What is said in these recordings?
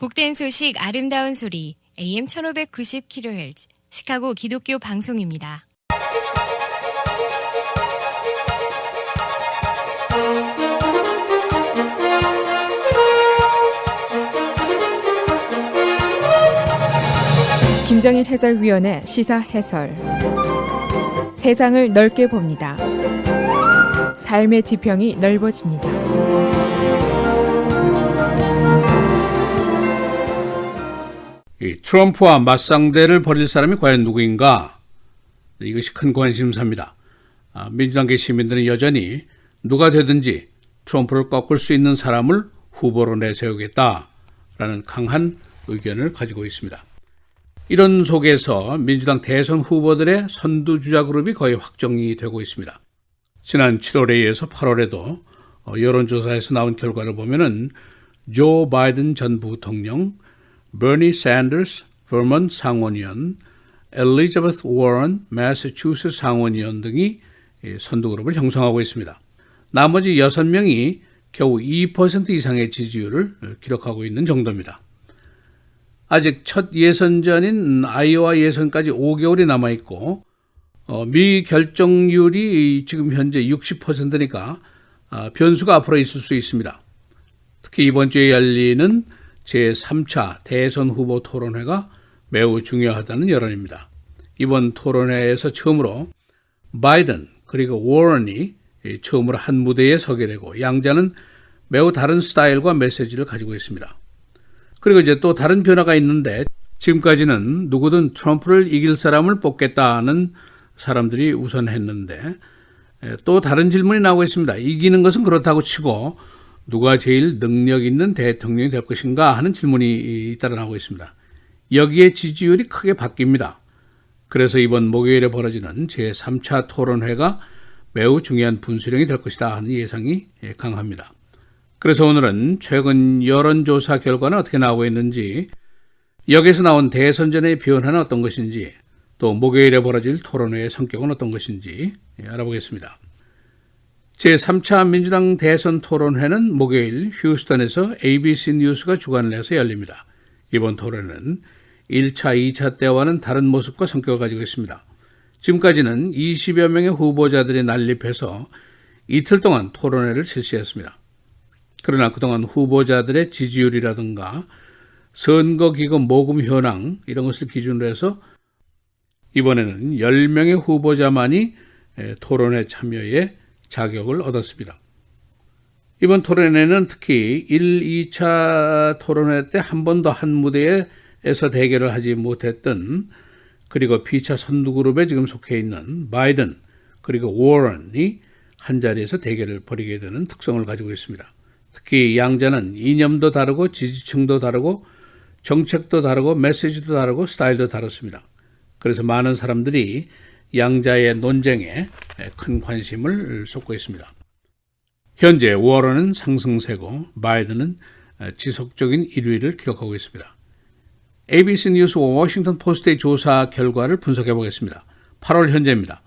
복된 소식 아름다운 소리 AM 1590kHz 시카고 기독교 방송입니다. 김정일 해설위원의 시사 해설. 세상을 넓게 봅니다. 삶의 지평이 넓어집니다. 이 트럼프와 맞상대를 벌일 사람이 과연 누구인가? 이것이 큰 관심사입니다. 민주당계 시민들은 여전히 누가 되든지 트럼프를 꺾을 수 있는 사람을 후보로 내세우겠다라는 강한 의견을 가지고 있습니다. 이런 속에서 민주당 대선 후보들의 선두주자 그룹이 거의 확정이 되고 있습니다. 지난 7월에 이어서 8월에도 여론조사에서 나온 결과를 보면은 조 바이든 전 부통령, 버니 샌더스 버먼트 상원의원, 엘리자베스 워런 매사추세츠 상원의원 등이 선두그룹을 형성하고 있습니다. 나머지 6명이 겨우 2% 이상의 지지율을 기록하고 있는 정도입니다. 아직 첫 예선전인 아이오와 예선까지 5개월이 남아있고 미결정률이 지금 현재 60%니까 변수가 앞으로 있을 수 있습니다. 특히 이번 주에 열리는 제3차 대선 후보 토론회가 매우 중요하다는 여론입니다. 이번 토론회에서 처음으로 바이든 그리고 워런이 처음으로 한 무대에 서게 되고 양자는 매우 다른 스타일과 메시지를 가지고 있습니다. 그리고 이제 또 다른 변화가 있는데 지금까지는 누구든 트럼프를 이길 사람을 뽑겠다는 사람들이 우선 했는데 또 다른 질문이 나오고 있습니다. 이기는 것은 그렇다고 치고 누가 제일 능력 있는 대통령이 될 것인가 하는 질문이 잇따라 나오고 있습니다. 여기에 지지율이 크게 바뀝니다. 그래서 이번 목요일에 벌어지는 제3차 토론회가 매우 중요한 분수령이 될 것이다 하는 예상이 강합니다. 그래서 오늘은 최근 여론조사 결과는 어떻게 나오고 있는지, 여기에서 나온 대선전의 변화는 어떤 것인지, 또 목요일에 벌어질 토론회의 성격은 어떤 것인지 알아보겠습니다. 제3차 민주당 대선 토론회는 목요일 휴스턴에서 ABC 뉴스가 주관을 해서 열립니다. 이번 토론회는 1차, 2차 때와는 다른 모습과 성격을 가지고 있습니다. 지금까지는 20여 명의 후보자들이 난립해서 이틀 동안 토론회를 실시했습니다. 그러나 그동안 후보자들의 지지율이라든가 선거기금 모금 현황 이런 것을 기준으로 해서 이번에는 10명의 후보자만이 토론회 참여에 자격을 얻었습니다. 이번 토론회는 특히 1, 2차 토론회 때 한 번도 한 무대에서 대결을 하지 못했던 그리고 B차 선두그룹에 지금 속해 있는 바이든 그리고 워런이 한 자리에서 대결을 벌이게 되는 특성을 가지고 있습니다. 특히 양자는 이념도 다르고 지지층도 다르고 정책도 다르고 메시지도 다르고 스타일도 다릅니다. 그래서 많은 사람들이 양자의 논쟁에 큰 관심을 쏟고 있습니다. 현재 워런은 상승세고 바이든은 지속적인 1위를 기록하고 있습니다. ABC 뉴스와 워싱턴 포스트의 조사 결과를 분석해 보겠습니다. 8월 현재입니다.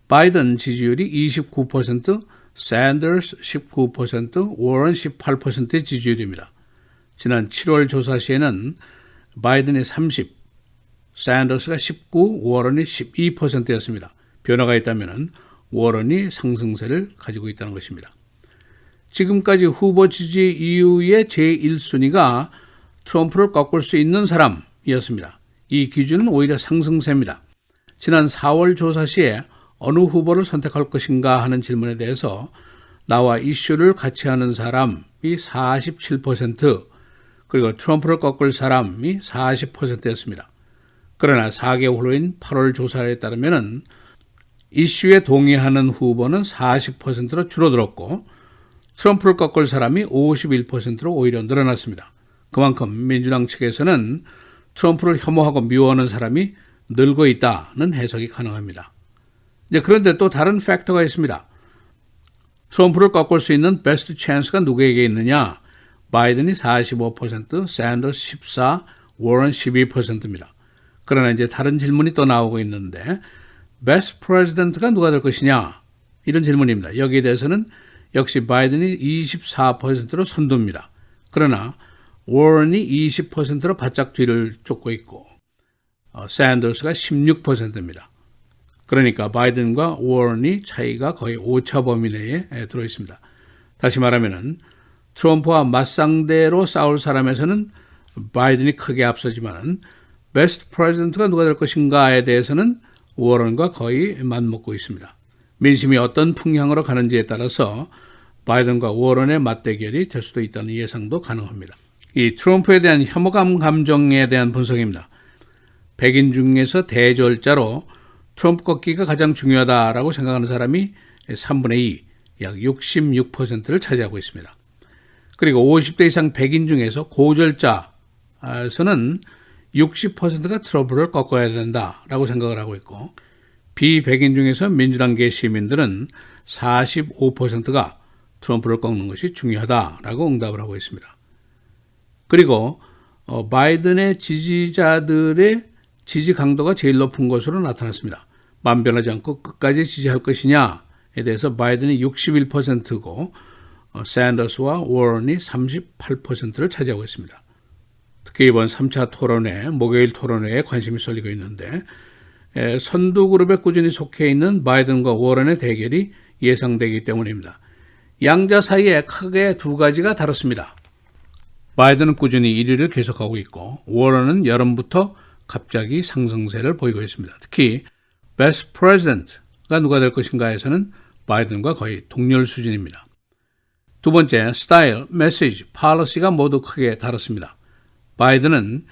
바이든 지지율이 29%, 샌더스 19%, 워런 18%의 지지율입니다. 지난 7월 조사 시에는 바이든이 30, 샌더스가 19, 워런이 12%였습니다. 변화가 있다면 워런이 상승세를 가지고 있다는 것입니다. 지금까지 후보 지지 이후의 제1순위가 트럼프를 꺾을 수 있는 사람이었습니다. 이 기준은 오히려 상승세입니다. 지난 4월 조사 시에 어느 후보를 선택할 것인가 하는 질문에 대해서 나와 이슈를 같이 하는 사람이 47%, 그리고 트럼프를 꺾을 사람이 40%였습니다. 그러나 4개월 후인 8월 조사에 따르면 이슈에 동의하는 후보는 40%로 줄어들었고 트럼프를 꺾을 사람이 51%로 오히려 늘어났습니다. 그만큼 민주당 측에서는 트럼프를 혐오하고 미워하는 사람이 늘고 있다는 해석이 가능합니다. 그런데 또 다른 팩터가 있습니다. 트럼프를 꺾을 수 있는 베스트 찬스가 누구에게 있느냐? 바이든이 45%, 샌더스 14%, 워런 12%입니다. 그러나 이제 다른 질문이 또 나오고 있는데 베스트 프레지던트가 누가 될 것이냐? 이런 질문입니다. 여기에 대해서는 역시 바이든이 24%로 선두입니다. 그러나 워런이 20%로 바짝 뒤를 쫓고 있고 샌더스가 16%입니다. 그러니까 바이든과 워런이 차이가 거의 오차 범위 내에 들어 있습니다. 다시 말하면 트럼프와 맞상대로 싸울 사람에서는 바이든이 크게 앞서지만 베스트 프레지던트가 누가 될 것인가에 대해서는 워런과 거의 맞먹고 있습니다. 민심이 어떤 풍향으로 가는지에 따라서 바이든과 워런의 맞대결이 될 수도 있다는 예상도 가능합니다. 이 트럼프에 대한 혐오감 감정에 대한 분석입니다. 백인 중에서 대절자로 트럼프 꺾기가 가장 중요하다라고 생각하는 사람이 3분의 2, 약 66%를 차지하고 있습니다. 그리고 50대 이상 백인 중에서 고절자에서는 60%가 트럼프를 꺾어야 된다라고 생각을 하고 있고 비백인 중에서 민주당계 시민들은 45%가 트럼프를 꺾는 것이 중요하다라고 응답을 하고 있습니다. 그리고 바이든의 지지자들의 지지 강도가 제일 높은 것으로 나타났습니다. 만변하지 않고 끝까지 지지할 것이냐에 대해서 바이든이 61%고 샌더스와 워런이 38%를 차지하고 있습니다. 특히 이번 3차 토론회, 목요일 토론회에 관심이 쏠리고 있는데 선두 그룹에 꾸준히 속해 있는 바이든과 워런의 대결이 예상되기 때문입니다. 양자 사이에 크게 두 가지가 다릅니다. 바이든은 꾸준히 1위를 계속하고 있고 워런은 여름부터 갑자기 상승세를 보이고 있습니다. 특히 Best President가 누가 될 것인가에서는 바이든과 거의 동률 수준입니다. 두 번째, 스타일, 메시지, policy가 모두 크게 다릅니다. 바이든은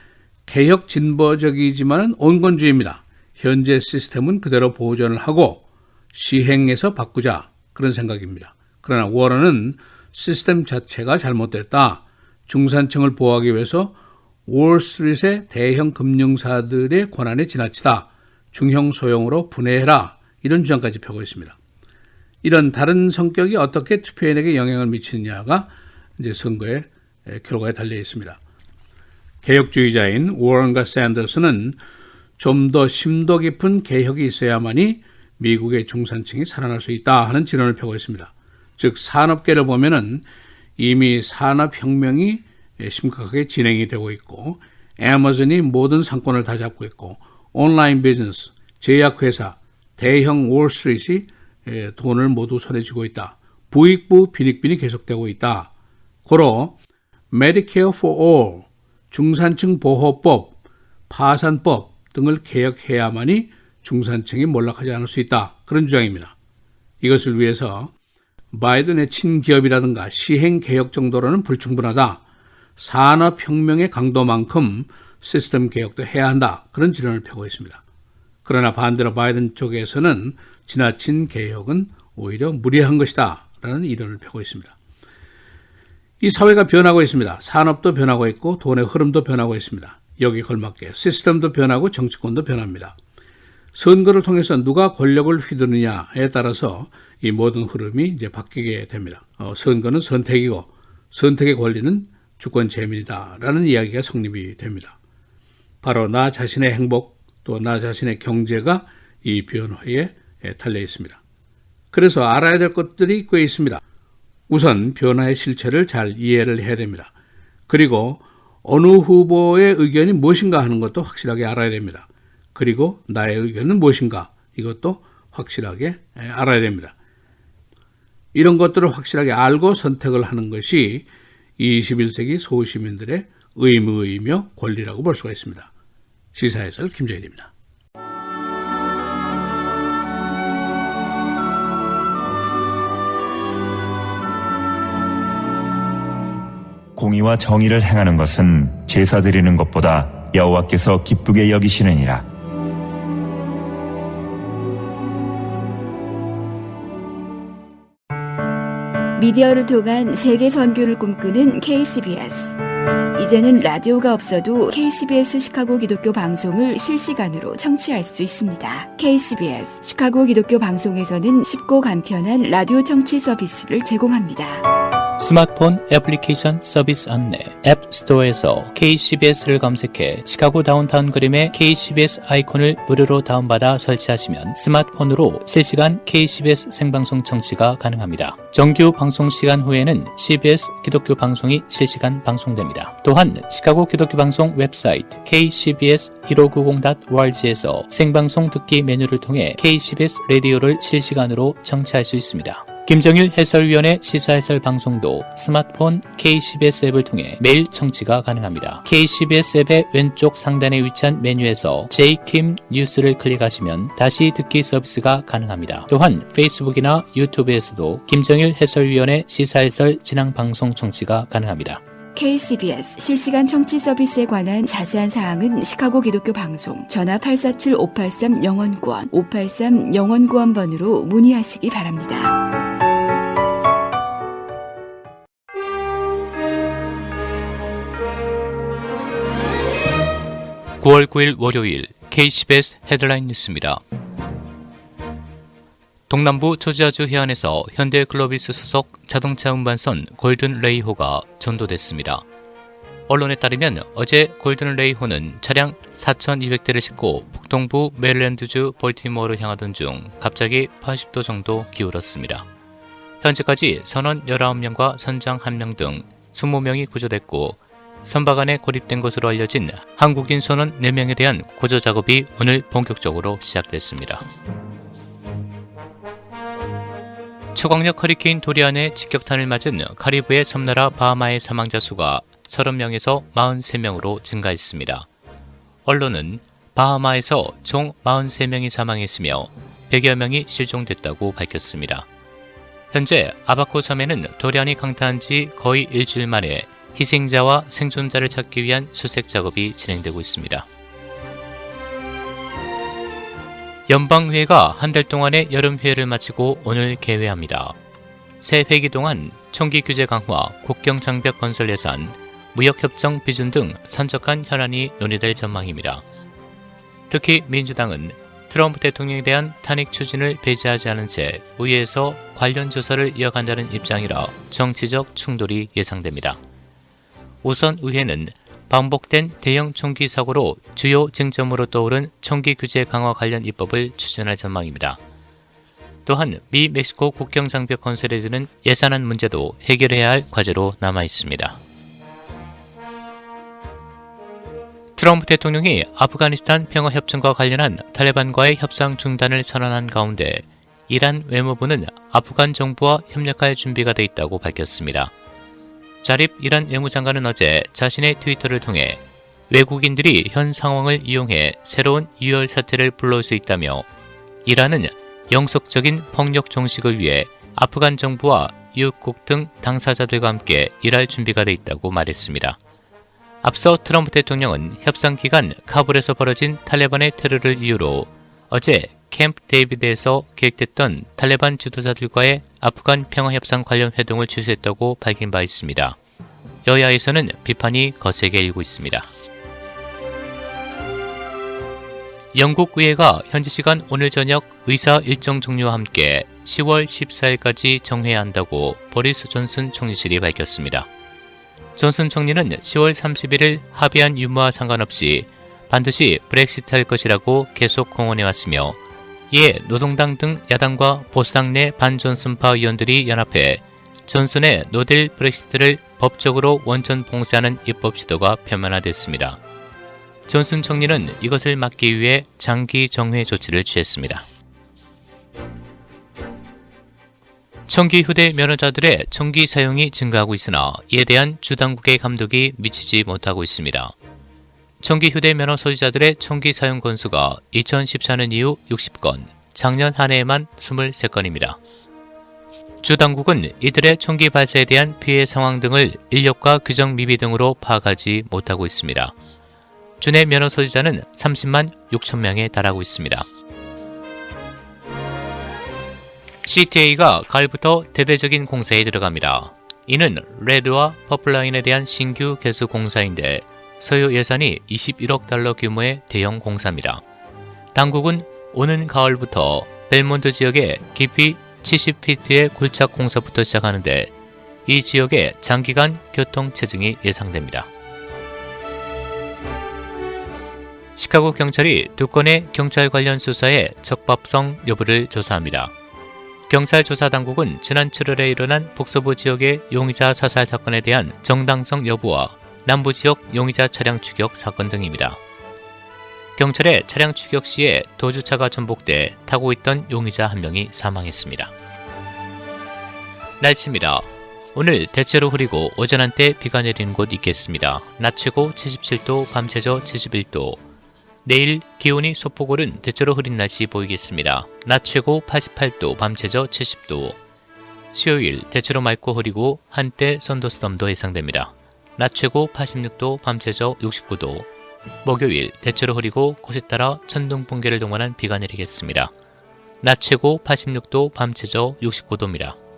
개혁 진보적이지만 온건주의입니다. 현재 시스템은 그대로 보존을 하고 시행해서 바꾸자 그런 생각입니다. 그러나 워런은 시스템 자체가 잘못됐다. 중산층을 보호하기 위해서 월스트리트의 대형 금융사들의 권한이 지나치다. 중형 소형으로 분해해라. 이런 주장까지 펴고 있습니다. 이런 다른 성격이 어떻게 투표인에게 영향을 미치느냐가 이제 선거의 결과에 달려 있습니다. 개혁주의자인 워런과 샌더스는 좀 더 심도 깊은 개혁이 있어야만이 미국의 중산층이 살아날 수 있다 하는 진언을 펴고 있습니다. 즉 산업계를 보면은 이미 산업혁명이 심각하게 진행이 되고 있고 애마존이 모든 상권을 다 잡고 있고 온라인 비즈니스, 제약회사, 대형 월스트리트이 돈을 모두 손에 쥐고 있다. 부익부 빈익빈이 계속되고 있다. 고로 Medicare for All, 중산층 보호법, 파산법 등을 개혁해야만이 중산층이 몰락하지 않을 수 있다. 그런 주장입니다. 이것을 위해서 바이든의 친기업이라든가 시행개혁 정도로는 불충분하다. 산업혁명의 강도만큼 시스템 개혁도 해야 한다. 그런 진언을 펴고 있습니다. 그러나 반대로 바이든 쪽에서는 지나친 개혁은 오히려 무리한 것이다. 라는 이론을 펴고 있습니다. 이 사회가 변하고 있습니다. 산업도 변하고 있고 돈의 흐름도 변하고 있습니다. 여기 걸맞게 시스템도 변하고 정치권도 변합니다. 선거를 통해서 누가 권력을 휘두르느냐에 따라서 이 모든 흐름이 이제 바뀌게 됩니다. 선거는 선택이고 선택의 권리는 주권 재민이다라는 이야기가 성립이 됩니다. 바로 나 자신의 행복 또 나 자신의 경제가 이 변화에 달려 있습니다. 그래서 알아야 될 것들이 꽤 있습니다. 우선 변화의 실체를 잘 이해를 해야 됩니다. 그리고 어느 후보의 의견이 무엇인가 하는 것도 확실하게 알아야 됩니다. 그리고 나의 의견은 무엇인가 이것도 확실하게 알아야 됩니다. 이런 것들을 확실하게 알고 선택을 하는 것이 21세기 소시민들의 의무이며 권리라고 볼 수가 있습니다. 시사해설 김정일입니다. 공의와 정의를 행하는 것은 제사 드리는 것보다 여호와께서 기쁘게 여기시느니라. 미디어를 통한 세계 선교를 꿈꾸는 KCBS. 이제는 라디오가 없어도 KCBS 시카고 기독교 방송을 실시간으로 청취할 수 있습니다. KCBS 시카고 기독교 방송에서는 쉽고 간편한 라디오 청취 서비스를 제공합니다. 스마트폰 애플리케이션 서비스 안내 앱스토어에서 KCBS를 검색해 시카고 다운타운 그림의 KCBS 아이콘을 무료로 다운받아 설치하시면 스마트폰으로 실시간 KCBS 생방송 청취가 가능합니다. 정규 방송 시간 후에는 CBS 기독교 방송이 실시간 방송됩니다. 또한 시카고 기독교 방송 웹사이트 kcbs1590.org에서 생방송 듣기 메뉴를 통해 KCBS 라디오를 실시간으로 청취할 수 있습니다. 김정일 해설위원의 시사해설 방송도 스마트폰 KCBS 앱을 통해 매일 청취가 가능합니다. KCBS 앱의 왼쪽 상단에 위치한 메뉴에서 JKIM 뉴스를 클릭하시면 다시 듣기 서비스가 가능합니다. 또한 페이스북이나 유튜브에서도 김정일 해설위원의 시사해설 진행 방송 청취가 가능합니다. KCBS 실시간 청취 서비스에 관한 자세한 사항은 시카고 기독교 방송 전화 847-583-영원구원 583-영원구원번으로 문의하시기 바랍니다. 9월 9일 월요일 KCBS 헤드라인 뉴스입니다. 동남부 조지아주 해안에서 현대글로비스 소속 자동차 운반선 골든레이호가 전도됐습니다. 언론에 따르면 어제 골든레이호는 차량 4,200대를 싣고 북동부 메릴랜드주 볼티모어로 향하던 중 갑자기 80도 정도 기울었습니다. 현재까지 선원 19명과 선장 1명 등 20명이 구조됐고 선박 안에 고립된 것으로 알려진 한국인 선원 4명에 대한 구조 작업이 오늘 본격적으로 시작됐습니다. 초강력 허리케인 도리안의 직격탄을 맞은 카리브해 섬나라 바하마의 사망자 수가 30명에서 43명으로 증가했습니다. 언론은 바하마에서 총 43명이 사망했으며 100여 명이 실종됐다고 밝혔습니다. 현재 아바코 섬에는 도리안이 강타한 지 거의 일주일 만에 희생자와 생존자를 찾기 위한 수색 작업이 진행되고 있습니다. 연방의회가 한 달 동안의 여름회의를 마치고 오늘 개회합니다. 새 회기 동안 총기 규제 강화, 국경장벽 건설 예산, 무역협정 비준 등 산적한 현안이 논의될 전망입니다. 특히 민주당은 트럼프 대통령에 대한 탄핵 추진을 배제하지 않은 채 의회에서 관련 조사를 이어간다는 입장이라 정치적 충돌이 예상됩니다. 우선 의회는 반복된 대형 총기 사고로 주요 쟁점으로 떠오른 총기 규제 강화 관련 입법을 추진할 전망입니다. 또한 미 멕시코 국경 장벽 건설에 드는 예산안 문제도 해결해야 할 과제로 남아 있습니다. 트럼프 대통령이 아프가니스탄 평화협정과 관련한 탈레반과의 협상 중단을 선언한 가운데 이란 외무부는 아프간 정부와 협력할 준비가 돼 있다고 밝혔습니다. 자립 이란 외무장관은 어제 자신의 트위터를 통해 외국인들이 현 상황을 이용해 새로운 유혈 사태를 불러올 수 있다며 이란은 영속적인 폭력 종식을 위해 아프간 정부와 이웃국 등 당사자들과 함께 일할 준비가 돼 있다고 말했습니다. 앞서 트럼프 대통령은 협상 기간 카불에서 벌어진 탈레반의 테러를 이유로 어제 캠프 데이비드에서 계획됐던 탈레반 지도자들과의 아프간 평화협상 관련 회동을 취소했다고 밝힌 바 있습니다. 여야에서는 비판이 거세게 일고 있습니다. 영국 의회가 현지 시간 오늘 저녁 의사 일정 종료와 함께 10월 14일까지 정회해야 한다고 보리스 존슨 총리실이 밝혔습니다. 존슨 총리는 10월 31일 합의한 유무와 상관없이 반드시 브렉시트할 것이라고 계속 공언해왔으며 이에 노동당 등 야당과 보수당 내 반존슨파 의원들이 연합해 존슨의 노딜 브렉시트를 법적으로 원천 봉쇄하는 입법 시도가 표면화됐습니다. 존슨 총리는 이것을 막기 위해 장기 정회 조치를 취했습니다. 총기 휴대 면허자들의 총기 사용이 증가하고 있으나 이에 대한 주당국의 감독이 미치지 못하고 있습니다. 총기 휴대 면허 소지자들의 총기 사용 건수가 2014년 이후 60건, 작년 한 해에만 23건입니다. 주당국은 이들의 총기 발사에 대한 피해 상황 등을 인력과 규정 미비 등으로 파악하지 못하고 있습니다. 주내 면허 소지자는 30만 6천 명에 달하고 있습니다. CTA가 가을부터 대대적인 공사에 들어갑니다. 이는 레드와 퍼플라인에 대한 신규 개수 공사인데 소요 예산이 21억 달러 규모의 대형 공사입니다. 당국은 오는 가을부터 벨몬트 지역에 깊이 70피트의 굴착 공사부터 시작하는데 이 지역에 장기간 교통체증이 예상됩니다. 시카고 경찰이 2건의 경찰 관련 수사의 적법성 여부를 조사합니다. 경찰 조사 당국은 지난 7월에 일어난 북서부 지역의 용의자 사살 사건에 대한 정당성 여부와 남부 지역 용의자 차량 추격 사건 등입니다. 경찰의 차량 추격 시에 도주차가 전복돼 타고 있던 용의자 한 명이 사망했습니다. 날씨입니다. 오늘 대체로 흐리고 오전 한때 비가 내리는 곳 있겠습니다. 낮 최고 77도, 밤 최저 71도. 내일 기온이 소폭 오른 대체로 흐린 날씨 보이겠습니다. 낮 최고 88도, 밤 최저 70도. 수요일 대체로 맑고 흐리고 한때 선도스덤도 예상됩니다. 낮 최고 86도, 밤 최저 69도. 목요일 대체로 흐리고 곳에 따라 천둥 번개를 동반한 비가 내리겠습니다. 낮 최고 86도, 밤 최저 69도입니다.